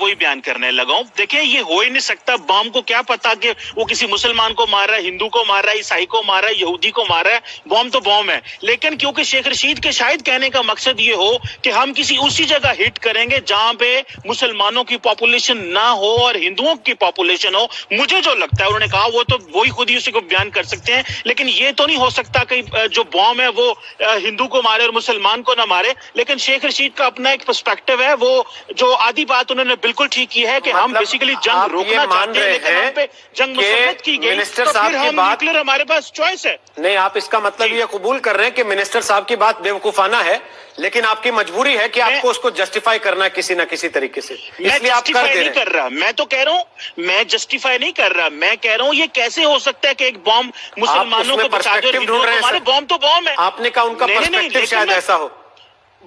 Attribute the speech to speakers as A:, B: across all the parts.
A: वही बयान करने लगा हूं। देखिए ये हो ही नहीं सकता। बम को क्या पता कि वो किसी मुसलमान को मार रहा है, हिंदू को मार रहा है, ईसाई को मार रहा है, यहूदी को मार रहा है। बम तो बम है। लेकिन क्योंकि शेख रशीद के शायद कहने का मकसद ये हो कि हम किसी उसी जगह हिट करेंगे जहां पे मुसलमानों की पॉपुलेशन ना हो और हिंदुओं की पॉपुलेशन हो। मुझे जो लगता है, उन्होंने कहा वो तो वही खुद ही उसी को बयान कर सकते हैं, लेकिन ये तो नहीं हो सकता कि जो बम है वो हिंदू को मारे और मुसलमान को ना मारे। लेकिन शेख रशीद का अपना एक पर्सपेक्टिव है। वो जो आधी बात उन्होंने बिल्कुल ठीक की है कि हम बेसिकली जंग रोकना चाहते हैं, लेकिन हम पे जंग मुसल्लत की गई तो फिर हम न्यूक्लियर, हमारे पास चॉइस है।
B: नहीं, आप इसका मतलब ये कबूल कर रहे हैं कि मिनिस्टर साहब की बात बेवकूफाना है, लेकिन आपकी मजबूरी है कि आपको उसको जस्टिफाई करना है किसी ना किसी तरीके से, इसलिए आप कर
A: नहीं कर रहा। मैं तो कह रहा हूँ, मैं जस्टिफाई नहीं कर रहा। मैं कह रहा हूँ ये कैसे हो सकता है कि एक बॉम्ब मुसलमानों को बचा दे, हमारे बॉम्ब तो बॉम्ब है।
B: आपने कहा उनका पर्सपेक्टिव शायद ऐसा हो।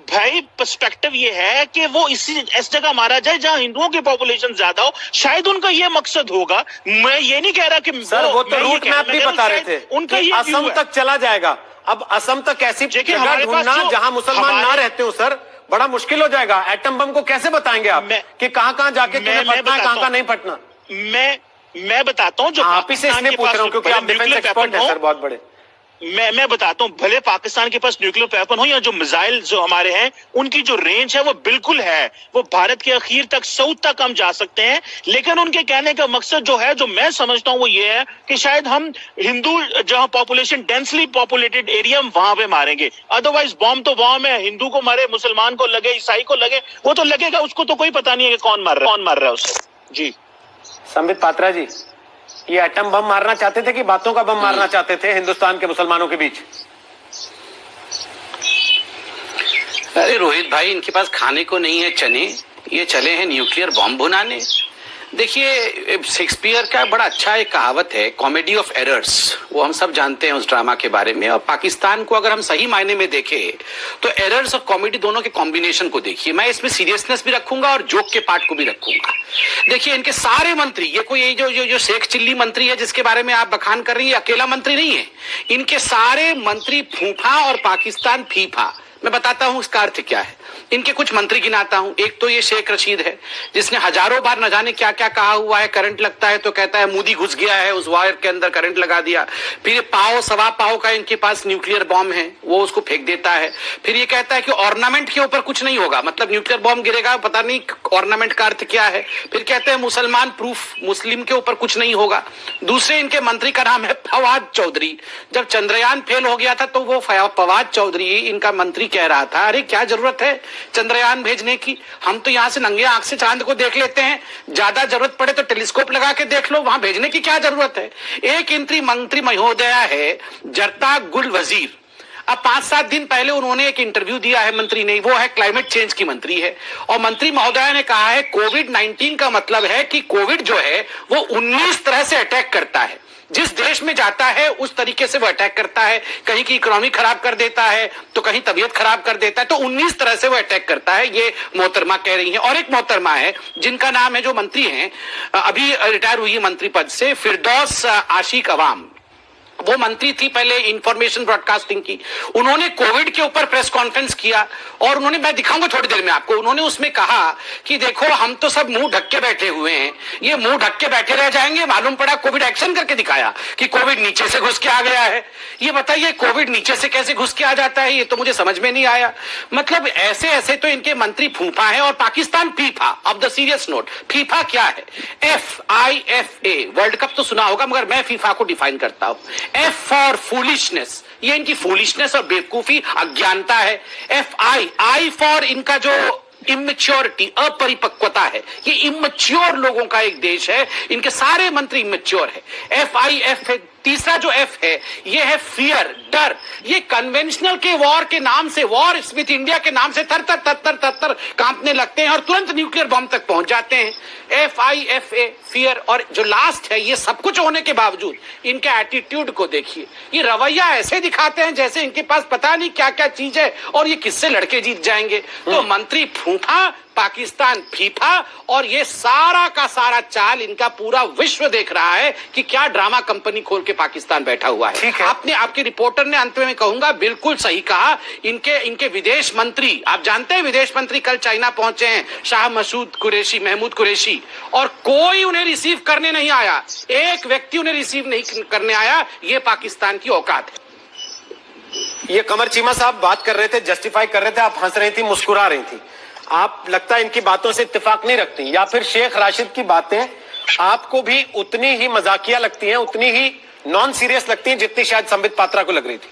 A: भाई पर्सपेक्टिव ये है कि वो इस जगह मारा जाए जहां हिंदुओं की पॉपुलेशन ज्यादा हो। शायद उनका ये मकसद होगा। मैं ये नहीं कह रहा कि
B: सर वो तो रूट मैप भी बता रहे थे,
A: उनका ये
B: असम तक चला जाएगा। अब असम तक ऐसी जगह ढूंढना जहां मुसलमान ना रहते हो सर, बड़ा मुश्किल हो जाएगा। एटम बम को कैसे बताएंगे आप कि कहां जाके तुम्हें फटना है, कहां नहीं फटना?
A: मैं बताता हूं। जो
B: आप ही से इसलिए पूछ रहा हूं क्योंकि आप डिफेंस एक्सपर्ट हैं सर, बहुत बड़े।
A: मैं बताता हूं, भले पाकिस्तान के पास न्यूक्लियर वेपन हो या जो मिसाइल जो हमारे हैं, उनकी जो रेंज है वो बिल्कुल है, वो भारत के अखीर तक, साउथ तक हम जा सकते हैं। लेकिन उनके कहने का मकसद जो है, जो मैं समझता हूं, वो ये है कि शायद हम हिंदू जहां पॉपुलेशन डेंसली पॉपुलेटेड एरिया वहां पे मारेंगे। अदरवाइज बॉम्ब तो बॉम्ब है। हिंदू को मारे, मुसलमान को लगे, ईसाई को लगे, वो तो लगेगा। उसको तो कोई पता नहीं है कि कौन मार रहा है उसे। जी
B: संबित पात्रा जी, ये एटम बम मारना चाहते थे कि बातों का बम मारना चाहते थे हिंदुस्तान के मुसलमानों के बीच?
C: अरे रोहित भाई, इनके पास खाने को नहीं है चने, ये चले हैं न्यूक्लियर बॉम्ब बनाने। देखिए शेक्सपियर का बड़ा अच्छा एक कहावत है, कॉमेडी ऑफ एरर्स, वो हम सब जानते हैं उस ड्रामा के बारे में। और पाकिस्तान को अगर हम सही मायने में देखें तो एरर्स और कॉमेडी दोनों के कॉम्बिनेशन को देखिए। मैं इसमें सीरियसनेस भी रखूंगा और जोक के पार्ट को भी रखूंगा। देखिए इनके सारे मंत्री, ये कोई ये जो शेख चिल्ली मंत्री है जिसके बारे में आप बखान कर रही है, अकेला मंत्री नहीं है। इनके सारे मंत्री फूफा और पाकिस्तान फीफा। मैं बताता हूं इसका अर्थ क्या है। इनके कुछ मंत्री गिनाता हूं। एक तो ये शेख रशीद है, जिसने हजारों बार न जाने क्या क्या कहा हुआ है। करंट लगता है तो कहता है मोदी घुस गया है, उस वायर के अंदर करंट लगा दिया। फिर पाव सवा पाव का इनके पास न्यूक्लियर बॉम्ब है, वो उसको फेंक देता है। फिर ये कहता है कि ऑर्नामेंट के ऊपर कुछ नहीं होगा, मतलब न्यूक्लियर बॉम्ब गिरेगा, पता नहीं ऑर्नामेंट का अर्थ क्या है। फिर कहते हैं मुसलमान प्रूफ, मुस्लिम के ऊपर कुछ नहीं होगा। दूसरे इनके मंत्री का नाम है फवाद चौधरी। जब चंद्रयान फेल हो गया था तो वो फवाद चौधरी इनका मंत्री कह रहा था, अरे क्या जरूरत है चंद्रयान भेजने की, हम तो यहां से नंगे आंख से चांद को देख लेते हैं, ज्यादा जरूरत पड़े तो टेलीस्कोप लगा के देख लो, वहां भेजने की क्या जरूरत है। एक मंत्री महोदया है जरता गुल वजीर। अब 5-7 दिन पहले उन्होंने एक इंटरव्यू दिया है मंत्री ने, वो है क्लाइमेट चेंज की मंत्री है, और मंत्री महोदया ने कहा है कोविड-19 का मतलब है कि कोविड जो है वो 19 तरह से अटैक करता है। जिस देश में जाता है उस तरीके से वो अटैक करता है, कहीं की इकोनॉमी खराब कर देता है तो कहीं तबीयत खराब कर देता है, तो 19 तरह से वो अटैक करता है, ये मोहतरमा कह रही हैं। और एक मोहतरमा है जिनका नाम है, जो मंत्री हैं, अभी रिटायर हुई है मंत्री पद से, फिरदौस आशिक अवाम। वो मंत्री थी पहले इंफॉर्मेशन ब्रॉडकास्टिंग की। उन्होंने कोविड के ऊपर प्रेस कॉन्फ्रेंस किया और उन्होंने, मैं दिखाऊंगा थोड़ी देर में आपको, उन्होंने उसमें कहा कि देखो हम तो सब मुंह ढक के बैठे हुए हैं, ये मुंह ढक के बैठे रह जाएंगे। मालूम पड़ा कोविड एक्शन करके दिखाया कि कोविड नीचे से घुस के आ गया है। ये बताइए कोविड नीचे से कैसे घुस के आ जाता है, ये तो मुझे समझ में नहीं आया। मतलब ऐसे ऐसे तो इनके मंत्री फूफा है। और Pakistan FIFA, of the serious note, FIFA क्या है? FIFA, वर्ल्ड कप तो सुना होगा, मगर मैं फीफा को डिफाइन करता हूं। F फॉर फूलिशनेस, ये इनकी फूलिशनेस और बेवकूफी, अज्ञानता है। I फॉर इनका जो इमेच्योरिटी, अपरिपक्वता है। ये इमेच्योर लोगों का एक देश है, इनके सारे मंत्री इमेच्योर है। FIF है। तीसरा जो F है, ये है फियर, डर। ये कन्वेंशनल के वॉर के नाम से, वॉर स्मिथ इंडिया के नाम से थर थर कांपने लगते हैं और तुरंत न्यूक्लियर बॉम्ब तक पहुंच जाते हैं। FIFA, fear. और जो लास्ट है, ये सब कुछ होने के बावजूद इनके एटीट्यूड को देखिए। ये रवैया ऐसे दिखाते हैं जैसे इनके पास पता नहीं क्या क्या चीज है और ये किससे लड़के जीत जाएंगे। तो मंत्री फूफा, पाकिस्तान, फीफा और ये सारा का सारा चाल इनका पूरा विश्व देख रहा है कि क्या ड्रामा कंपनी खोल के पाकिस्तान बैठा हुआ है। आपने, आपके रिपोर्टर ने अंत में कहूंगा बिल्कुल सही कहा। इनके विदेश मंत्री, आप जानते हैं विदेश मंत्री कल चाइना पहुंचे हैं, शाह महमूद कुरैशी, और कोई उन्हें रिसीव करने नहीं आया, एक व्यक्ति उन्हें रिसीव नहीं करने आया। ये पाकिस्तान की औकात है।
B: ये कमर चीमा साहब बात कर रहे थे, जस्टिफाई कर रहे थे, आप हंस रही थी, मुस्कुरा रही थी। आप लगता है इनकी बातों से इत्तेफाक नहीं रखती, या फिर शेख राशिद की बातें आपको भी उतनी ही मजाकिया लगती हैं, उतनी ही नॉन सीरियस लगती हैं जितनी शायद संबित पात्रा को लग रही थी?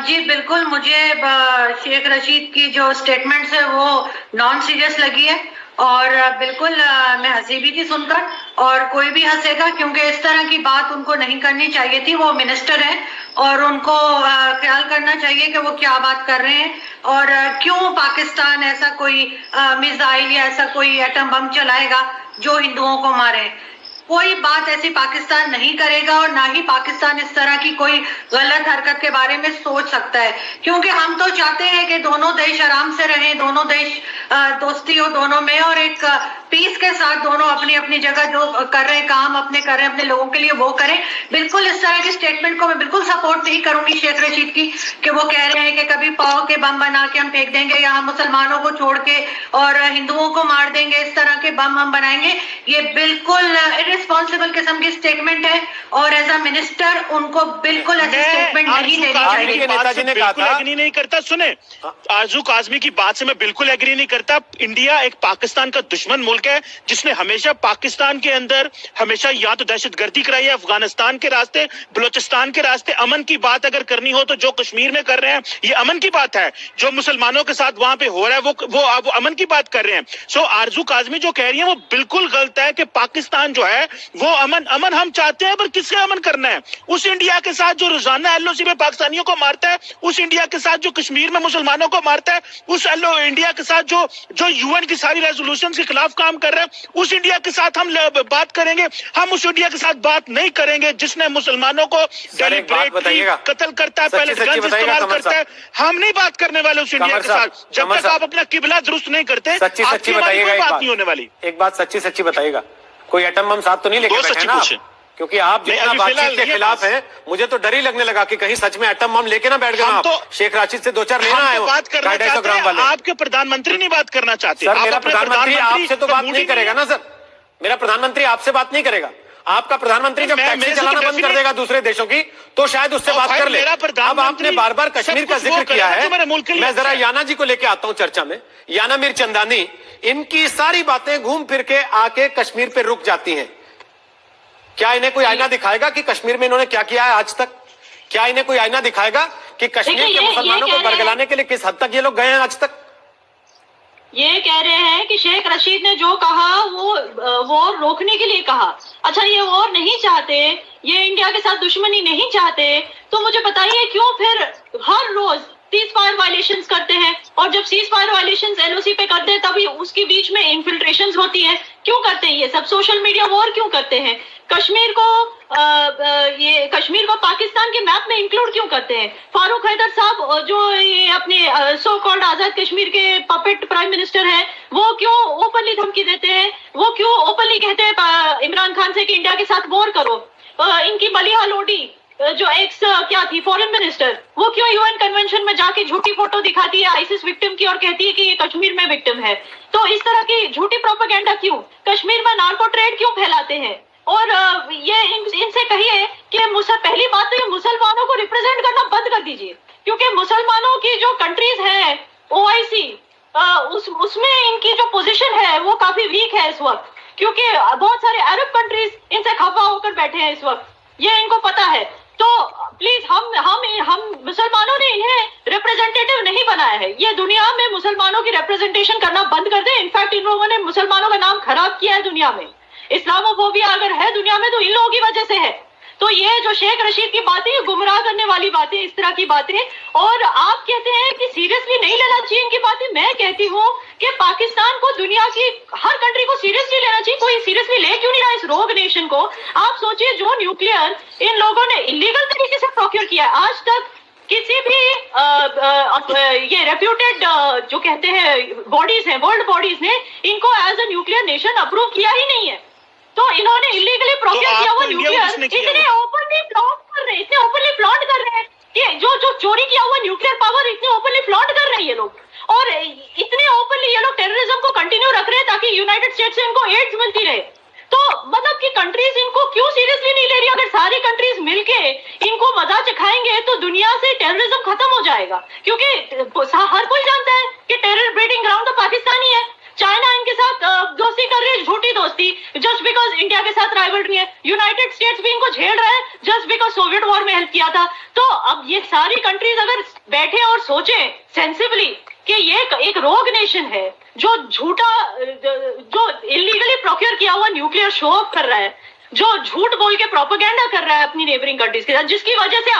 D: जी बिल्कुल, मुझे शेख रशीद की जो स्टेटमेंट्स है वो नॉन सीरियस लगी है, और बिल्कुल मैं हंसी भी थी सुनकर, और कोई भी हंसेगा, क्योंकि इस तरह की बात उनको नहीं करनी चाहिए थी। वो मिनिस्टर हैं और उनको ख्याल करना चाहिए कि वो क्या बात कर रहे हैं, और क्यों पाकिस्तान ऐसा कोई मिसाइल या ऐसा कोई एटम बम चलाएगा जो हिंदुओं को मारे। कोई बात ऐसी पाकिस्तान नहीं करेगा, और ना ही पाकिस्तान इस तरह की कोई गलत हरकत के बारे में सोच सकता है, क्योंकि हम तो चाहते हैं कि दोनों देश आराम से रहें, दोनों देश दोस्ती हो दोनों में, और एक पीस के साथ दोनों अपनी अपनी जगह जो कर रहे हैं काम अपने कर रहे हैं अपने लोगों के लिए वो करें। बिल्कुल इस तरह की स्टेटमेंट को मैं बिल्कुल सपोर्ट नहीं करूंगी शेख रशीद की, कि वो कह रहे हैं कि कभी पाव के बम बना के हम फेंक देंगे, या हम मुसलमानों को छोड़ के और हिंदुओं को मार देंगे, इस तरह के बम हम बनाएंगे। ये बिल्कुल रिस्पॉन्सिबल किस्म की स्टेटमेंट है, और एज अ मिनिस्टर उनको बिल्कुल ऐसी स्टेटमेंट नहीं देनी चाहिए।
B: नेताजी ने कहा था,
A: एग्री नहीं करता। सुने, आरजू काज़मी की बात से मैं बिल्कुल एग्री नहीं करता। इंडिया एक पाकिस्तान का दुश्मन मुल्क है, जिसने हमेशा पाकिस्तान के अंदर हमेशा या तो दहशतगर्दी कराई है, अफगानिस्तान के रास्ते, बलूचिस्तान के रास्ते। अमन की बात अगर करनी हो तो जो कश्मीर में कर रहे हैं ये अमन की बात है, जो मुसलमानों के साथ वहां पे हो रहा है वो अमन की बात कर रहे हैं। सो आरजू काज़मी जो कह रही है वो बिल्कुल गलत है, कि पाकिस्तान जो है वो अमन हम चाहते हैं, पर किससे अमन करना है? उस इंडिया के साथ जो रोजाना एलओसी में पाकिस्तानियों को मारता है, उस इंडिया के साथ जो कश्मीर में मुसलमानों को मारता है, उस इंडिया के साथ जो यूएन की सारी रेजोल्यूशन के खिलाफ काम कर रहे हैं, उस इंडिया के साथ हम बात करेंगे। हम उस इंडिया के साथ बात नहीं करेंगे जिसने मुसलमानों को डेलिब्रेटली कत्ल करता है, पहले गन्स इस्तेमाल करता है। हम नहीं बात करने वाले उस इंडिया के साथ जब तक आप अपना किबला दुरुस्त नहीं करते।
B: सच्ची बताइएगा,
A: बात नहीं होने वाली।
B: एक बात सच्ची बताइएगा, कोई एटम बम साथ तो नहीं लेके बैठे ना? क्योंकि आप जितना बातचीत के खिलाफ हैं, मुझे तो डर ही लगने लगा कि कहीं सच में एटम बम लेके ना बैठ गए आप। तो शेख राशिद से 2-4 लेना आए हो,
A: बात करना चाहते हैं, आपके प्रधानमंत्री नहीं बात करना चाहते।
B: सर मेरा प्रधानमंत्री आपसे तो बात नहीं करेगा ना सर, मेरा प्रधानमंत्री आपसे बात नहीं करेगा। आपका प्रधानमंत्री जब टैक्सी चलाना बंद कर देगा दूसरे देशों की, तो शायद उससे बात कर ले। अब आपने बार बार कश्मीर का जिक्र किया है, मैं जरा याना जी को लेके आता हूं चर्चा में। याना मीर चंदानी, इनकी सारी बातें घूम फिर के आके कश्मीर पे रुक जाती हैं। क्या इन्हें कोई आईना दिखाएगा कि कश्मीर में इन्होंने क्या किया है आज तक? क्या इन्हें कोई आईना दिखाएगा कि कश्मीर के मुसलमानों को बरगलाने के लिए किस हद तक ये लोग गए हैं आज तक?
E: ये कह रहे हैं कि शेख रशीद ने जो कहा वो रोकने के लिए कहा। अच्छा, ये वॉर नहीं चाहते, ये इंडिया के साथ दुश्मनी नहीं चाहते, तो मुझे बताइए क्यों फिर हर रोज सीज फायर वायलेशंस करते हैं? और जब सीज फायर वायलेशंस एलओसी पे करते हैं तभी उसके बीच में इन्फिल्ट्रेशंस होती है। क्यों करते हैं ये सब? सोशल मीडिया वॉर क्यों करते हैं? कश्मीर को पाकिस्तान के मैप में इंक्लूड क्यों करते हैं? फारूक हैदर साहब जो ये अपने सो कॉल्ड आजाद कश्मीर के पपेट प्राइम मिनिस्टर हैं, वो क्यों ओपनली धमकी देते हैं? वो क्यों ओपनली कहते हैं इमरान खान से कि इंडिया के साथ वॉर करो? इनकी मलिहा लोडी जो एक्स क्या थी फॉरेन मिनिस्टर, वो क्यों यूएन कन्वेंशन में जाके झूठी फोटो दिखाती है आईसिस विक्टिम की और कहती है कि ये कश्मीर में विक्टिम है? तो इस तरह की झूठी प्रोपेगेंडा क्यों? कश्मीर में नार्को ट्रेड क्यों फैलाते हैं? और ये इनसे कहिए कि पहली बात तो ये मुसलमानों को रिप्रेजेंट करना बंद कर दीजिए, क्योंकि मुसलमानों की जो कंट्रीज है ओआईसी, उसमें इनकी जो पोजीशन है वो काफी वीक है इस वक्त, क्योंकि बहुत सारे अरब कंट्रीज इनसे खफा होकर बैठे हैं इस वक्त, ये इनको पता है। तो प्लीज हम मुसलमानों ने इन्हें रिप्रेजेंटेटिव नहीं बनाया है। ये दुनिया में मुसलमानों की रिप्रेजेंटेशन करना बंद कर दे। इनफैक्ट इन लोगों ने मुसलमानों का नाम खराब किया है दुनिया में। इस्लामोफोबिया अगर है दुनिया में तो इन लोगों की वजह से है। तो ये जो शेख रशीद की बातें, ये गुमराह करने वाली बातें, इस तरह की बातें, और आप कहते हैं कि सीरियसली नहीं लेना चाहिए इनकी बातें। मैं कहती हूँ कि पाकिस्तान को दुनिया की हर कंट्री को सीरियसली लेना चाहिए। कोई सीरियसली ले क्यों नहीं रहा इस रोग नेशन को? आप सोचिए, जो न्यूक्लियर इन लोगों ने इलीगल तरीके से प्रोक्योर किया है, आज तक किसी भी ये रेप्यूटेड जो कहते हैं बॉडीज हैं, वर्ल्ड बॉडीज ने इनको as a nuclear nation approve किया ही नहीं है। तो इन्होंने इलीगली प्रोक्योर किया हुआ न्यूक्लियर इतने ओपनली फ्लॉन्ट कर रहे हैं, इतने ओपनली फ्लॉन्ट कर रहे हैं कि जो चोरी किया हुआ न्यूक्लियर पावर इतने ओपनली फ्लॉन्ट कर रहे हैं ये लोग, और इतने ओपनली ये लोग टेररिज्म को कंटिन्यू रख रहे हैं ताकि यूनाइटेड स्टेट्स से इनको एड्स मिलती रहे। तो मतलब कि कंट्रीज इनको क्यों सीरियसली नहीं ले रही? अगर सारी कंट्रीज मिलके इनको मजा चखाएंगे तो दुनिया से टेररिज्म खत्म हो जाएगा, क्योंकि हर कोई जानता है कि टेरर ब्रीडिंग ग्राउंड तो पाकिस्तानी है। चाइना इनके साथ दोस्ती कर रही है, झूठी दोस्ती, जस्ट बिकॉज इंडिया के साथ राइवलरी है। यूनाइटेड स्टेट्स भी इनको झेल रहा है जस्ट बिकॉज सोवियत वॉर में हेल्प किया था। तो अब ये सारी कंट्रीज अगर बैठे और सोचें सेंसिबली कि ये एक रोग नेशन है जो झूठा, जो इलीगली प्रोक्योर किया हुआ न्यूक्लियर शो ऑफ कर रहा है, जो झूठ बोल के प्रोपेगेंडा कर रहा है अपनी नेबरिंग कंट्रीज के साथ, जिसकी वजह से